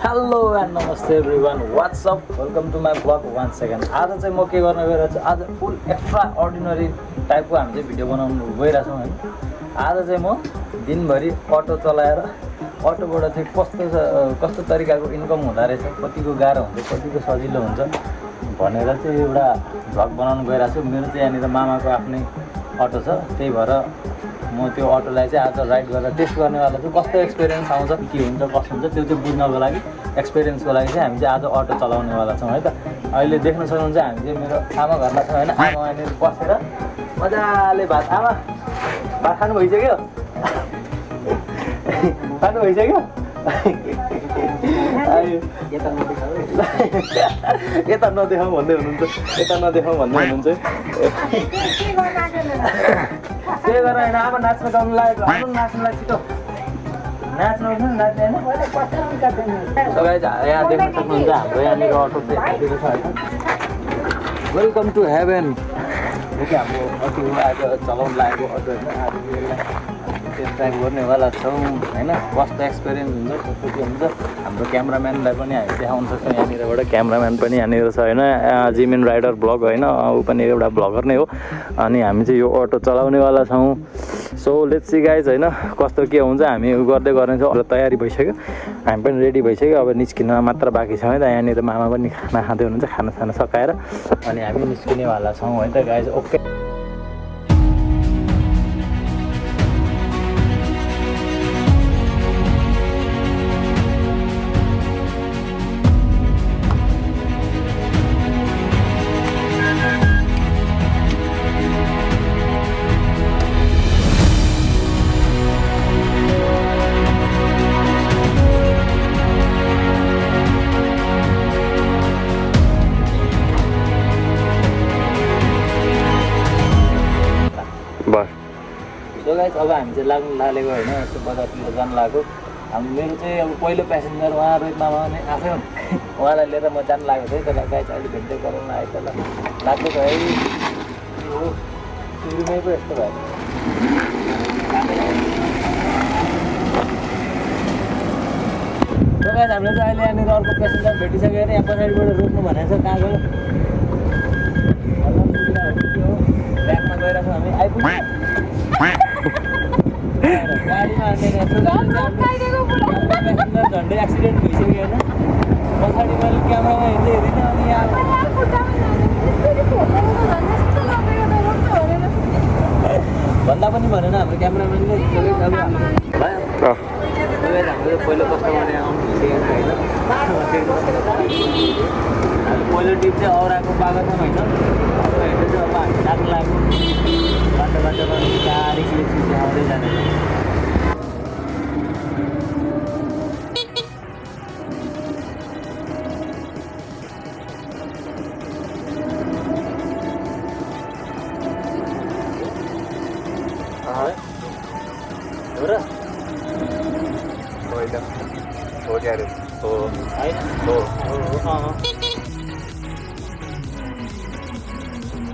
Hello and नमस्ते everyone what's up welcome to my blog once second. आज चाहिँ म के गर्न गइरहेको छु, आज फुल एक्स्ट्रा अर्डिनरी टाइपको हामी चाहिँ भिडियो बनाउनु गइरहेछौँ होइन। आज चाहिँ म दिनभरि अटो चलाएर अटोबाट चाहिँ कस्तो तरिकाको इन्कम हुँदो रहेछ, कतिको गाह्रो हुन्छ, कतिको सजिलो हुन्छ भनेर चाहिँ एउटा भ्लग बनाउनु गइरहेको छु। मेरो चाहिँ यहाँनिर मामाको आफ्नै अटो छ, त्यही भएर म त्यो अटोलाई चाहिँ आज राइड गरेर टेस्ट गर्नेवाला छु। कस्तो एक्सपिरियन्स आउँछ, के हुन्छ, कसो हुन्छ त्यो चाहिँ बुझ्नको लागि, एक्सपिरियन्सको लागि चाहिँ हामी चाहिँ आज अटो चलाउनेवाला छौँ है त। अहिले देख्न सक्नुहुन्छ हामी चाहिँ मेरो आमा घरमा छ होइन। आमा यहाँनिर बसेर मजाले भात खानु भइसक्यो, खानु भइसक्यो। यता नदेखाउँ भन्दै हुनुहुन्छ, यता नदेखाउँ भन्दै हुनुहुन्छ। त्यही गरेर होइन, अब नाच्न गाउनु लाग्यो, हाम्रो नाच्नुलाई छिटो नाच्नु नाच्ने होइन। यहाँ देख्न सक्नुहुन्छ हाम्रो यहाँनिर अटो चाहिँ आइदिएको छ होइन। वेलकम टु हेभेन, यो चाहिँ हाम्रो अटो आज चलाउनु लागेको अटो होइन। आज टेस्ट ड्राइभ गर्नेवाला छौँ होइन। कस्तो एक्सपिरियन्स हुन्छ, कस्तो के हुन्छ, हाम्रो क्यामराम्यानलाई पनि हामी देखाउन सक्छौँ। यहाँनिरबाट क्यामराम्यान पनि यहाँनिर छ होइन, जिमेन राइडर ब्लग होइन, ऊ पनि एउटा ब्लगर नै हो। अनि हामी चाहिँ यो अटो चलाउनेवाला छौँ। सो लेट्स सी गाइज होइन, कस्तो के हुन्छ हामी गर्दै गर्नेछौँ। र तयारी भइसक्यो, हामी पनि रेडी भइसक्यो, अब निस्किन मात्र बाँकी छ है त। यहाँनिर मामा पनि खाना खाँदै हुनुहुन्छ, खाना सकाएर अनि हामी निस्किनेवाला छौँ है त गाइज। ओके बस। सो गाइस अब हामी चाहिँ लाग्नु लागेको होइन, यस्तो बजारतिर जानु लागेको। मेरो चाहिँ अब पहिलो प्यासेन्जर उहाँ रोहित मामा नै आफै उहाँलाई लिएर म जानु लागेको थिएँ। तर गाइस अहिले भेट्दै गराउन आयो त लाग्दै भयो है। सुरुमै पो यस्तो भयो। सो गाइस हामीले चाहिँ अहिले यहाँनिर अर्को प्यासेन्जर भेटिसक्यो अरे। यहाँ पछाडिबाट रोक्नु भनेको छ, कहाँ गयो ब्याकमा गइरहेको हामी आइपुग्यो। गाडीमा झन्डै एक्सिडेन्ट भइसक्यो होइन। पछाडि मैले क्यामेरामा हेर्दै हेरिनँ, अनि यहाँ भन्दा पनि भनेन हाम्रो क्यामेराम्यानले। हाम्रो पहिलो कस्टमर यहाँ आउनु भइसकेको होइन। पहिलो टिप चाहिँ औराको पाएको छौँ होइन। अब हेर्दै चाहिँ अब हामी लाग्नु लाग्यो बाटोमा गाडी सिलेक्सन आउँदै जाने। हो र हो क्या अरे हो है हो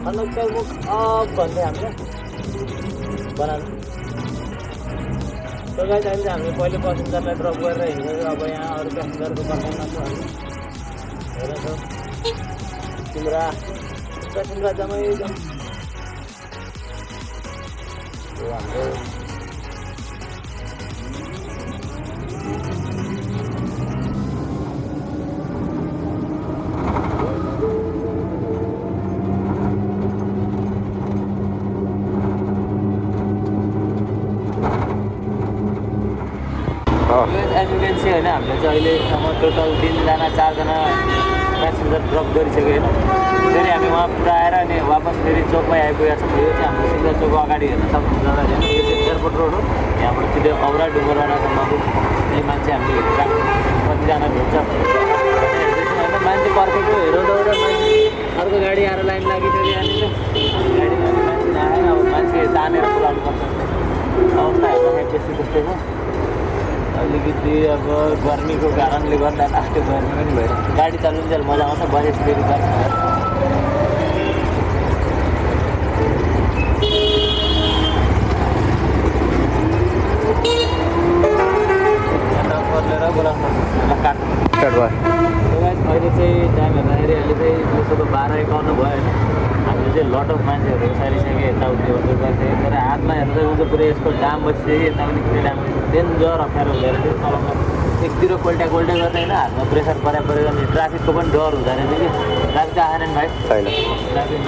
हेलो कालिम्पोङ अप भन्दै हामीले बनाउनु। त्यो गाइस अहिले चाहिँ हामीले पहिलो प्यासेन्जरलाई ड्रप गरेर हिँडेको। अब यहाँ अरू प्यासेन्जरको पर्खाइमा छ हामी हेरेछौँ। तिम्रा प्यासेन्जर जम्मै हाम्रो एजुकेन्सी होइन। हामीले चाहिँ अहिलेसम्म टोटल 3जना 4जना प्यासेन्जर ड्रप गरिसक्यो होइन। फेरि हामी वहाँ पुऱ्याएर अनि वापस फेरि चोकमै आइपुगेका छौँ। यो चाहिँ हाम्रो सिङ्गल चोकको अगाडि हेर्न सक्नुहुन्छ होइन। यो चाहिँ एयरपोर्ट रोड हो, यहाँबाट सिधै औरा डुमरासम्मको त्यही मान्छे हामीले हेरिरहेको कतिजना भेट्छ होइन। मान्छे पर्खेको हेराउँदा मान्छे अर्को गाडी आएर लाइन लागिसक्यो। यहाँनिर गाडी मान्छे नआएन, अब मान्छे तानेर पुऱ्याउनु पर्छ। अवस्था हेर्दाखेरि त्यस्तै त्यस्तै छ। अलिकति अब गर्मीको कारणले गर्दा लास्टै गर्मी पनि भइरहेको छ। गाडी चलाउनु चाहिँ मजा आउँछ, बजेपछि फेरि गर्मी भएर बोलाउनु हातहरू सारिसकेँ यताउति गर्दै गर्थेँ तर हातमा हेर्दा चाहिँ उँधो पुरै यसको डाम बसिसक्यो यताउति पुरै डाम डेन्जर अप्ठ्यारो हुँदो रहेछ चलाउन एकतिर कोल्टा गर्दैन हातमा प्रेसर पऱ्यो अनि ट्राफिकको पनि डर हुँदो रहेछ कि ट्राफिक त आएन भाइ छैन ट्राफिक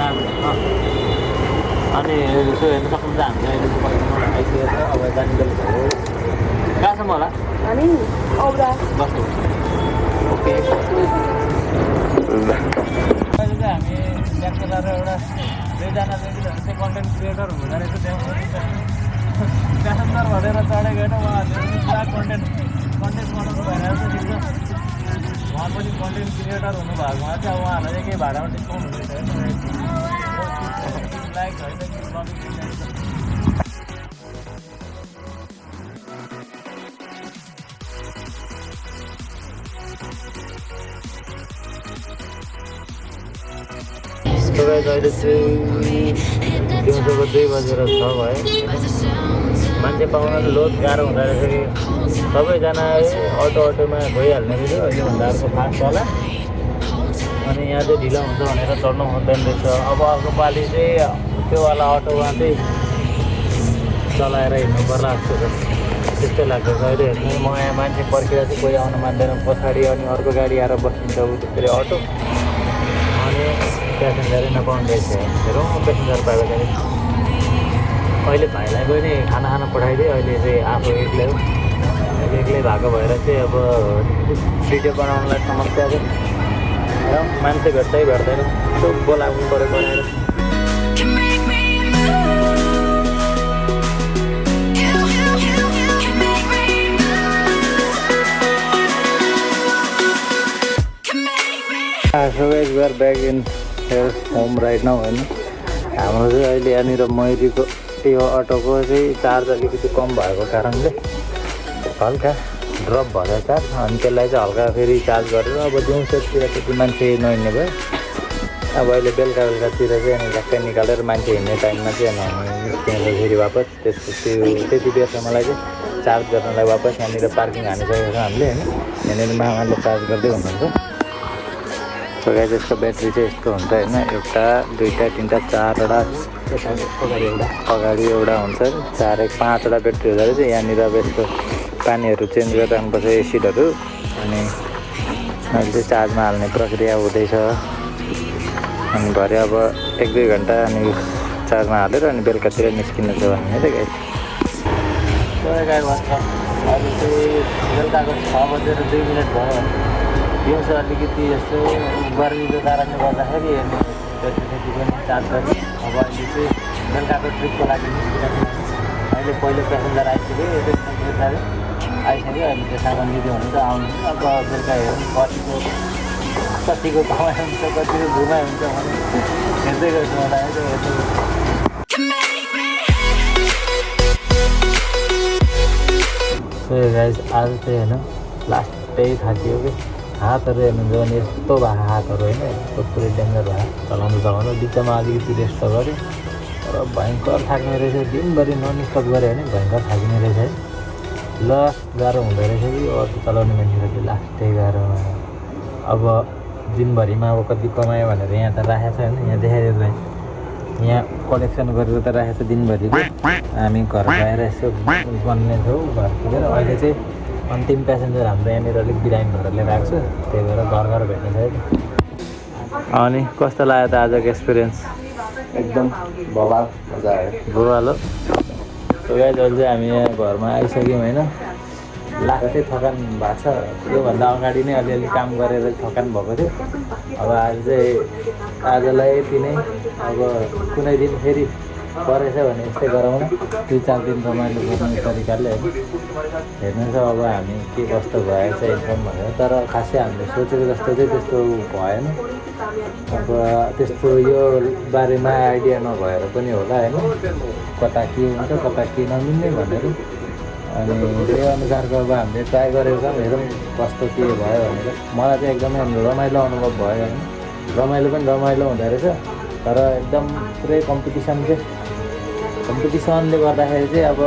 अनि यसो हेर्नु सक्नुहुन्छ हामीले अहिले आइसकेको छ अब जाने बेला भयो कहाँसम्म होला हामी औरा बस्नु ओके अहिले चाहिँ हामी ब्याचलर एउटा 2जना लेडीहरू चाहिँ कन्टेन्ट क्रिएटर हुँदो रहेछ प्यासेन्जर भनेर चढेको होइन उहाँहरूले पनि पुरा कन्टेन्ट बनाउनु भइरहेको छ उहाँ पनि कन्टेन्ट क्रिएटर हुनुभएकोमा चाहिँ अब उहाँहरूलाई केही भाडामा डिस्काउन्ट हुँदैछ लाइक होइन अहिले चाहिँ दिउँसोको 2 बजेर 6 भयो मान्छे पाउन लोड गाह्रो हुँदो रहेछ कि सबैजना अटोमा गइहाल्ने रहेछ अहिलेभन्दा अर्को फास्ट होला अनि यहाँ चाहिँ ढिलो हुन्छ भनेर चढ्नु हुँदैन रहेछ अब अर्को पालि चाहिँ त्योवाला अटोमा चाहिँ चलाएर हिँड्नु पर्ला जस्तो छ त्यस्तै लाग्दैछ अहिले हेर्नु म यहाँ मान्छे पर्खेर चाहिँ कोही आउन मान्दैन पछाडि अनि अर्को गाडी आएर बस्किन्छ त्यसरी अटो अनि प्यासेन्जरै नपाउनु रहेछ हेरौँ प्यासेन्जर पाएको चाहिँ अहिले भाइलाई पनि खाना पठाइदिएँ अहिले चाहिँ आफू एक्लै हो एक्लै भएको भएर चाहिँ अब भिडियो बनाउनलाई समस्या चाहिँ र मान्छे भेट्दैन यसो बोलाउनु पऱ्यो बनाएर So guys, we are back in home right now होइन हाम्रो चाहिँ अहिले यहाँनिर मैरीको यो अटोको चाहिँ चार्ज अलिकति कम भएको कारणले हल्का ड्रप भयो चार्ज अनि त्यसलाई चाहिँ हल्का फेरि चार्ज गरेर अब दिउँसोतिर त्यति मान्छे नहिँड्ने भयो अब अहिले बेलुकातिर चाहिँ अनि झ्याक्कै निकालेर मान्छे हिँड्ने टाइममा चाहिँ अनि हामी निस्किन्छ फेरि वापस त्यसपछि त्यति बेरसम्मलाई चाहिँ चार्ज गर्नलाई वापस यहाँनिर पार्किङ हानिसकेको छ हामीले होइन यहाँनिर मामाले चार्ज गर्दै हुनुहुन्छ सो गाइस यसको ब्याट्री चाहिँ यस्तो हुन्छ होइन 1 2 3 4 वटा अगाडि एउटा हुन्छ 4 1 5 वटा ब्याट्री हुँदो रहेछ यहाँनिर अब यसको पानीहरू चेन्ज गरेर राख्नुपर्छ एसिडहरू अनि अहिले चाहिँ चार्जमा हाल्ने प्रक्रिया हुँदैछ अनि भरे अब 1-2 घन्टा अनि चार्जमा हालेर अनि बेलुकातिर निस्किनु छ भने है गाइस अहिले चाहिँ बेलुकाको 6 बजेर 2 मिनट भयो दिउँसो अलिकति यस्तो गर्मीको कारणले गर्दाखेरि ब्याट्री पनि चार्ज गरेँ अब अहिले चाहिँ बेलुकाको ट्रिपको लागि निस्किरहेको अहिले पहिलो प्यासेन्जर आइसक्यो आइसक्यो अहिले त्यो सामान लिँदै हुन्छ आउनु अब बेलुका हेरौँ कतिको कमाइ हुन्छ कतिको घुमाइ हुन्छ भने हेर्दै गर्छु मलाई सो गाइस आज चाहिँ होइन लास्टै थाकियो कि हातहरू हेर्नुहुन्छ भने यस्तो भएको हातहरू होइन यस्तो पुरै डेन्जर भयो चलाउनु बिचमा अलिकति रेस्ट त गरेँ तर भयङ्कर थाक्ने रहेछ दिनभरि नन स्टप गऱ्यो भने भयङ्कर थाकिने रहेछ है लास्ट गाह्रो हुँदो रहेछ कि अरू चलाउने मान्छेको चाहिँ लास्टै गाह्रो अब दिनभरिमा अब कति कमायो भनेर यहाँ त राखेको छ होइन यहाँ देखाइदिएको भाइ यहाँ कलेक्सन गरेर त राखेको छ दिनभरिको हामी घर गएर यसो बन्ने छौँ घर पुगेर अहिले चाहिँ अन्तिम प्यासेन्जर हाम्रो यहाँनिर अलिक बिरामी भएर लिएर आएको छु त्यही भएर घर भेट्नु छ अनि कस्तो लाग्यो त आजको एक्सपिरियन्स एकदम बवाल मजा आयो बवाल हो सो गाइस अहिले चाहिँ हामी यहाँ घरमा आइसक्यौँ होइन लास्टै थकान भएको छ योभन्दा अगाडि नै अलिअलि काम गरेर थकान भएको थियो अब आज चाहिँ आजलाई यति नै अब कुनै दिन फेरि परेछ भने यस्तै गराउन 2-4 दिन रमाइलो गर्ने तरिकाले हेर्नुहोस् अब हामी के कस्तो भएछ एकदम भनेर तर खासै हामीले सोचेको जस्तो चाहिँ त्यस्तो भएन अब त्यस्तो यो बारेमा आइडिया नभएर पनि होला होइन कता के हुन्छ कता के नमिल्ने भनेर अनि त्यही अनुसारको अब हामीले ट्राई गरेको छौँ हेरौँ कस्तो के भयो भनेर मलाई चाहिँ एकदमै रमाइलो अनुभव भयो होइन रमाइलो पनि रमाइलो हुँदो रहेछ तर एकदम पुरै कम्पिटिसनले गर्दाखेरि चाहिँ अब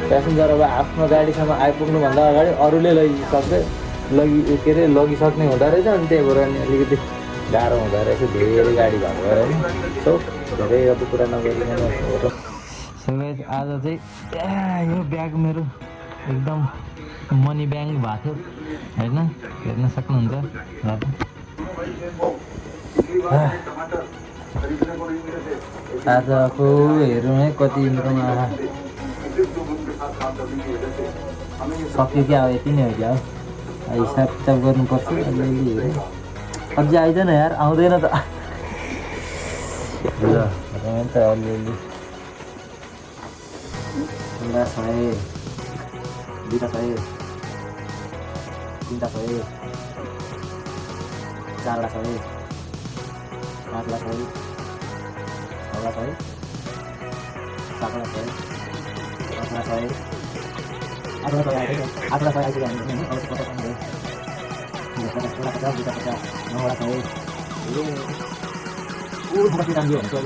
प्यासेन्जर अब आफ्नो गाडीसम्म आइपुग्नुभन्दा अगाडि अरूले लगिसक्ने हुँदो रहेछ अनि त्यही भएर अनि अलिकति गाह्रो हुँदो रहेछ धेरै गाडी भएको होइन सो धेरै अब कुरा नगरिकन फोटो आज चाहिँ यो ब्याग मेरो एकदम मनी ब्याङ्क भएको थियो होइन, हेर्न सक्नुहुन्छ। आजको हेरौँ है कति इन्कम आयो। सक्यो क्या अब यति नै हो क्या हो, हिसाब किताब गर्नुपर्छ अलिअलि हेरेँ। अझै आइदैन यार, आउँदैन त ल त अलिअलि। एउटा 100, दुईवटा 100, तिनवटा 100, चारवटा 100, पाँचवटा 100, छवटा 100, सातवटा 100, आठवटा 100, आठवटा 100 आइपुग्यो। आठवटा 100 आइपुग्यो हामी होइन, अब 50 भयो। 50, 50, 9वटा 100। कति दाम दियो भने चाहिँ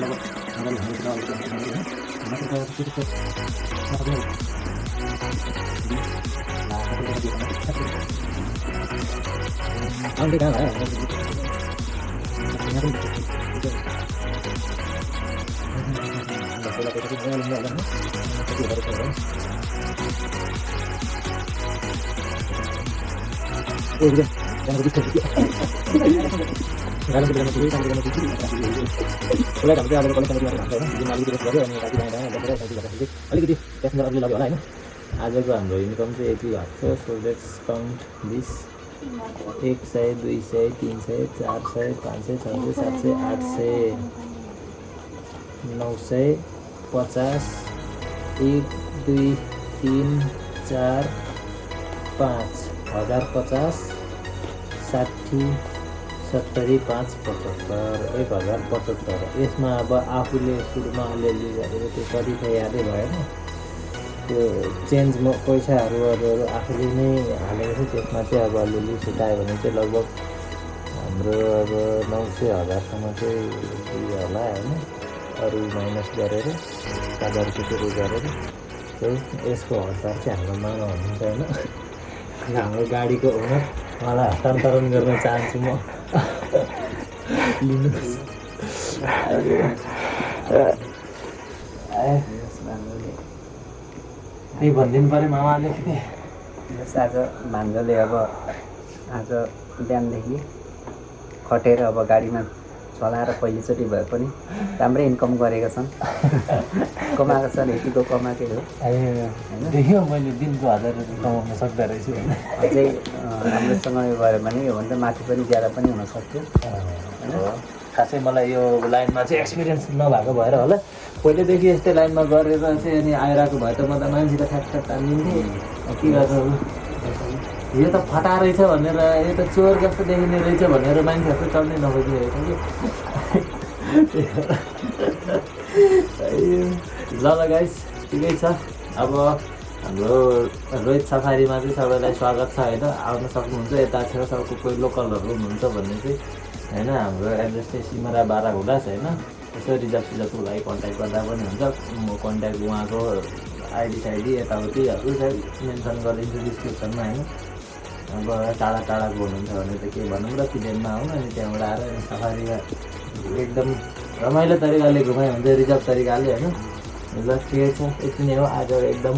अलिकति प्यासेन्जर अलिक लाग्यो होला होइन। आजको हाम्रो इन्कम चाहिँ यति भएको छ। So let's count this. 100, 200, 300, 400, 500, 600, 700, 800, 900, 50, 1, 2, 3, 4, 5, 1050, 60, 70, 5, 75, 1075। यसमा अब आफूले सुरुमा अलिअलि गरेर त्यो कति त यादै भएन। त्यो चेन्ज पैसाहरू आफूले नै हालेको थियो, त्यसमा चाहिँ अब अलिअलि सुतायो भने चाहिँ लगभग हाम्रो अब 900, 1000सम्म चाहिँ उयो होला होइन। अरू माइनस गरेर 1000 रुपियाँ गरेर चाहिँ यसको हतार चाहिँ हाम्रोमा हुनुहुन्छ होइन। हाम्रो गाडीको ओनर मलाई हस्तान्तरण गर्न चाहन्छु म। लिनुहोस्। त्यही भनिदिनु पऱ्यो मामा अलिकति। आज भान्जोले अब आज बिहानदेखि खटेर अब गाडीमा चलाएर पहिलोचोटि भए पनि राम्रै इन्कम गरेका छन्। कमाएको छन्, यतिको कमाएकै हो। देखियो मैले दिनको 1000 रुपियाँ कमाउन सक्दो रहेछु होइन। अझै राम्रोसँग उयो गऱ्यो भने योभन्दा माथि पनि ज्यादा पनि हुनसक्थ्यो होइन। खासै मलाई यो लाइनमा चाहिँ एक्सपिरियन्स नभएको भएर होला। पहिल्यैदेखि यस्तै लाइनमा गरेर चाहिँ अनि आइरहेको भए त म त मान्छेको ठ्याक तानिदिन्थेँ। के गर्नु, यो त फटा रहेछ भनेर, यो त चोर जस्तो देखिने रहेछ भनेर मान्छेहरू चढ्नै नखोजिरहेको कि। ल गाइस, ठिकै छ। अब हाम्रो रोहित सफारीमा चाहिँ सबैलाई स्वागत छ होइन। आउन सक्नुहुन्छ, यता छेउछाउको कोही लोकलहरू हुनुहुन्छ भने चाहिँ होइन। हाम्रो एड्रेस चाहिँ सिमरा बाराहुलास होइन। यसो रिजर्भ लागि कन्ट्याक्ट गर्दा पनि हुन्छ। म कन्ट्याक्ट उहाँको आइडी यताउतिहरू चाहिँ मेन्सन गरिदिन्छु डिस्क्रिप्सनमा होइन। अब टाढा टाढाको हुनुहुन्छ भने त के भनौँ र, पिडेनमा आउनु अनि त्यहाँबाट आएर अनि सफारीमा एकदम रमाइलो तरिकाले घुमाइ हुन्छ, रिजर्भ तरिकाले होइन। ल ठिकै छ, यति नै हो। आज एकदम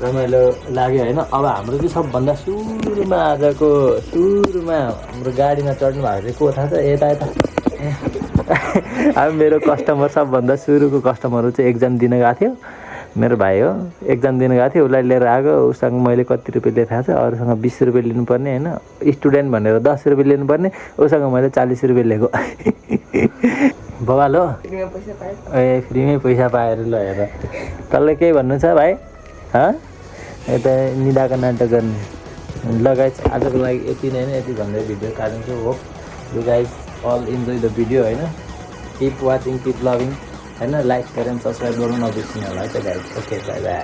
रमाइलो लाग्यो होइन। अब हाम्रो चाहिँ सबभन्दा सुरुमा हाम्रो गाडीमा चढ्नु भएको चाहिँ को थाहा छ? यता अब मेरो कस्टमर, सबभन्दा सुरुको कस्टमर चाहिँ एक्जाम दिन गएको थियो। मेरो भाइ हो, एक्जाम दिन गएको थियो। उसलाई लिएर आएको। उसँग मैले कति रुपियाँ लिएर थाहा छ? अरूसँग 20 रुपियाँ लिनुपर्ने होइन, स्टुडेन्ट भनेर 10 रुपियाँ लिनुपर्ने। उसँग मैले 40 रुपियाँ लिएको। बवाल हो। ए फ्रीमै पैसा पाएर ल हेर। तँलाई केही भन्नु छ भाइ? यता निदाको नाटक गर्ने। ल गाइस, आजको लागि यति नै होइन। यति भन्दै भिडियो काटिन्छु। Hope you guys all enjoy the video होइन। किप वाचिङ, किप लभिङ होइन। लाइक, सेयर एन्ड सब्सक्राइब गर्नु नबिर्सिनु होला है त गाइस। Okay, by by.